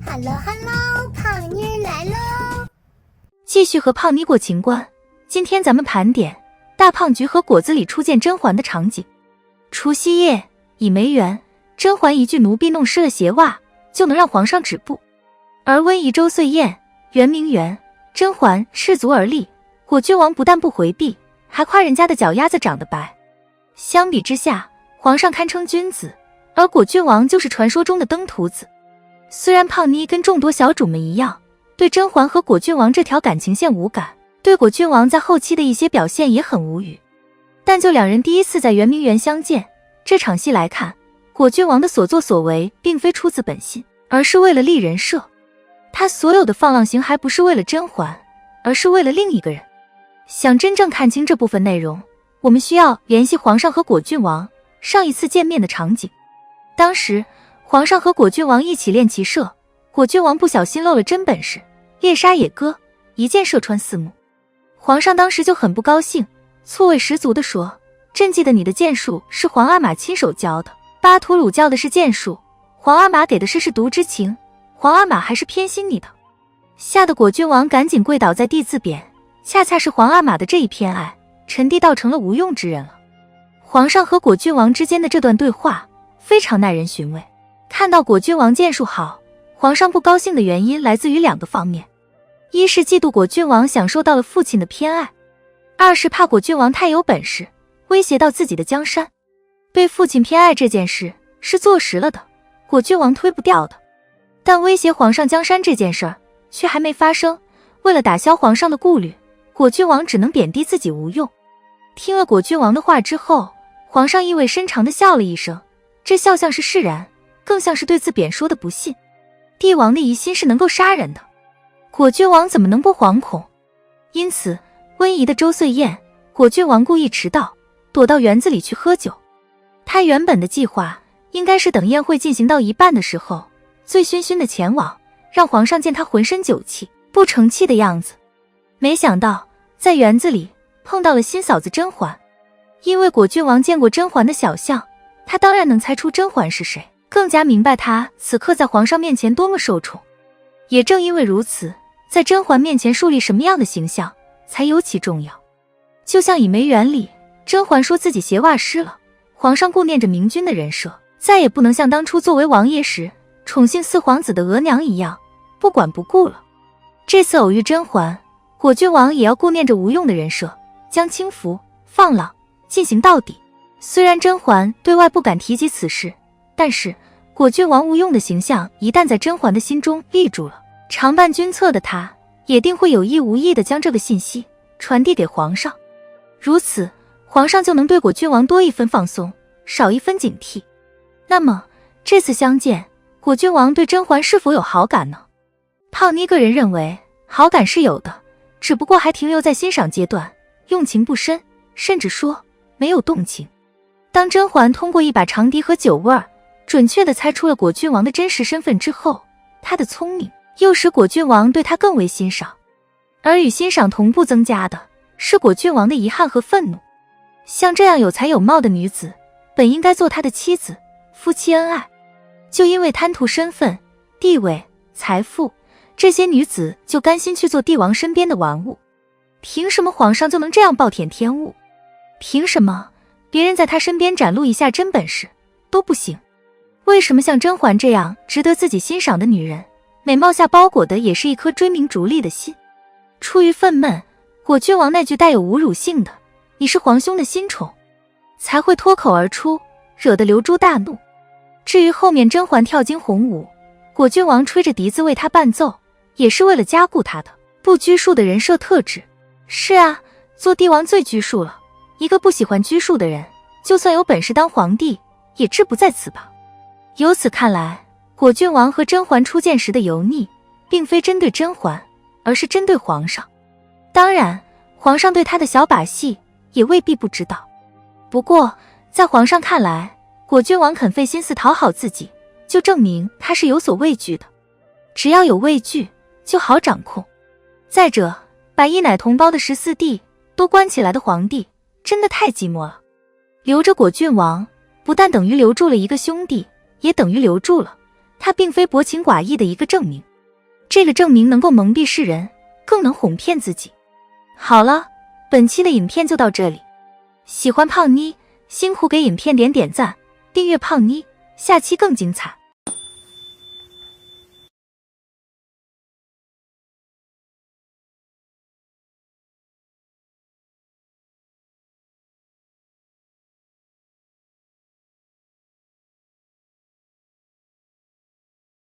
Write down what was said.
Hello Hello， 胖妮儿来喽！继续和胖妮过情关。今天咱们盘点大胖菊和果子狸初见甄嬛的场景。除夕夜，倚梅园，甄嬛一句奴婢弄湿了鞋袜，就能让皇上止步。而温宜周岁宴，圆明园，甄嬛赤足而立，果郡王不但不回避，还夸人家的脚丫子长得白。相比之下，皇上堪称君子，而果郡王就是传说中的登徒子。虽然胖妮跟众多小主们一样，对甄嬛和果郡王这条感情线无感，对果郡王在后期的一些表现也很无语，但就两人第一次在圆明园相见这场戏来看，果郡王的所作所为并非出自本心，而是为了立人设。他所有的放浪形骸不是为了甄嬛，而是为了另一个人。想真正看清这部分内容，我们需要联系皇上和果郡王上一次见面的场景。当时皇上和果郡王一起练骑射，果郡王不小心漏了真本事，猎杀野鸽，一箭射穿4目。皇上当时就很不高兴，错位十足地说：朕记得你的剑术是皇阿玛亲手教的，巴图鲁教的是剑术，皇阿玛给的是毒之情，皇阿玛还是偏心你的。吓得果郡王赶紧跪倒在地自贬，恰恰是皇阿玛的这一偏爱，臣弟倒成了无用之人了。皇上和果郡王之间的这段对话非常耐人寻味。看到果郡王剑术好，皇上不高兴的原因来自于2个方面，一是嫉妒果郡王享受到了父亲的偏爱，二是怕果郡王太有本事，威胁到自己的江山。被父亲偏爱这件事是坐实了的，果郡王推不掉的，但威胁皇上江山这件事儿却还没发生。为了打消皇上的顾虑，果郡王只能贬低自己无用。听了果郡王的话之后，皇上意味深长地笑了一声，这笑像是释然，更像是对自贬说的不信。帝王的疑心是能够杀人的，果郡王怎么能不惶恐？因此温宜的周岁宴，果郡王故意迟到，躲到园子里去喝酒。他原本的计划应该是等宴会进行到一半的时候，醉醺醺的前往，让皇上见他浑身酒气，不成器的样子。没想到在园子里碰到了新嫂子甄嬛。因为果郡王见过甄嬛的小相，他当然能猜出甄嬛是谁，更加明白她此刻在皇上面前多么受宠。也正因为如此，在甄嬛面前树立什么样的形象才尤其重要。就像倚梅园里，甄嬛说自己鞋袜湿了，皇上顾念着明君的人设，再也不能像当初作为王爷时宠幸4皇子的额娘一样不管不顾了。这次偶遇甄嬛，果郡王也要顾念着无用的人设，将轻浮放浪进行到底。虽然甄嬛对外不敢提及此事，但是果郡王无用的形象一旦在甄嬛的心中立住了，常伴君侧的他也定会有意无意地将这个信息传递给皇上。如此，皇上就能对果郡王多一分放松，少一分警惕。那么这次相见，果郡王对甄嬛是否有好感呢？胖妮个人认为好感是有的，只不过还停留在欣赏阶段，用情不深，甚至说没有动情。当甄嬛通过一把长笛和酒味儿准确地猜出了果郡王的真实身份之后，她的聪明又使果郡王对她更为欣赏。而与欣赏同步增加的是果郡王的遗憾和愤怒。像这样有才有貌的女子，本应该做他的妻子，夫妻恩爱，就因为贪图身份、地位、财富，这些女子就甘心去做帝王身边的玩物。凭什么皇上就能这样暴殄天物？凭什么别人在他身边展露一下真本事都不行？为什么像甄嬛这样值得自己欣赏的女人，美貌下包裹的也是一颗追名逐利的心？出于愤懑，果郡王那句带有侮辱性的你是皇兄的新宠才会脱口而出，惹得流珠大怒。至于后面甄嬛跳惊鸿舞，果郡王吹着笛子为她伴奏，也是为了加固她的不拘束的人设特质。是啊，做帝王最拘束了，一个不喜欢拘束的人，就算有本事当皇帝也志不在此吧。由此看来，果郡王和甄嬛初见时的油腻并非针对甄嬛，而是针对皇上。当然皇上对他的小把戏也未必不知道，不过在皇上看来，果郡王肯费心思讨好自己，就证明他是有所畏惧的。只要有畏惧就好掌控。再者，把一奶同胞的14弟都关起来的皇帝真的太寂寞了。留着果郡王不但等于留住了一个兄弟，也等于留住了他并非薄情寡义的一个证明。这个证明能够蒙蔽世人，更能哄骗自己。好了，本期的影片就到这里。喜欢胖妮，辛苦给影片点赞，订阅胖妮，下期更精彩。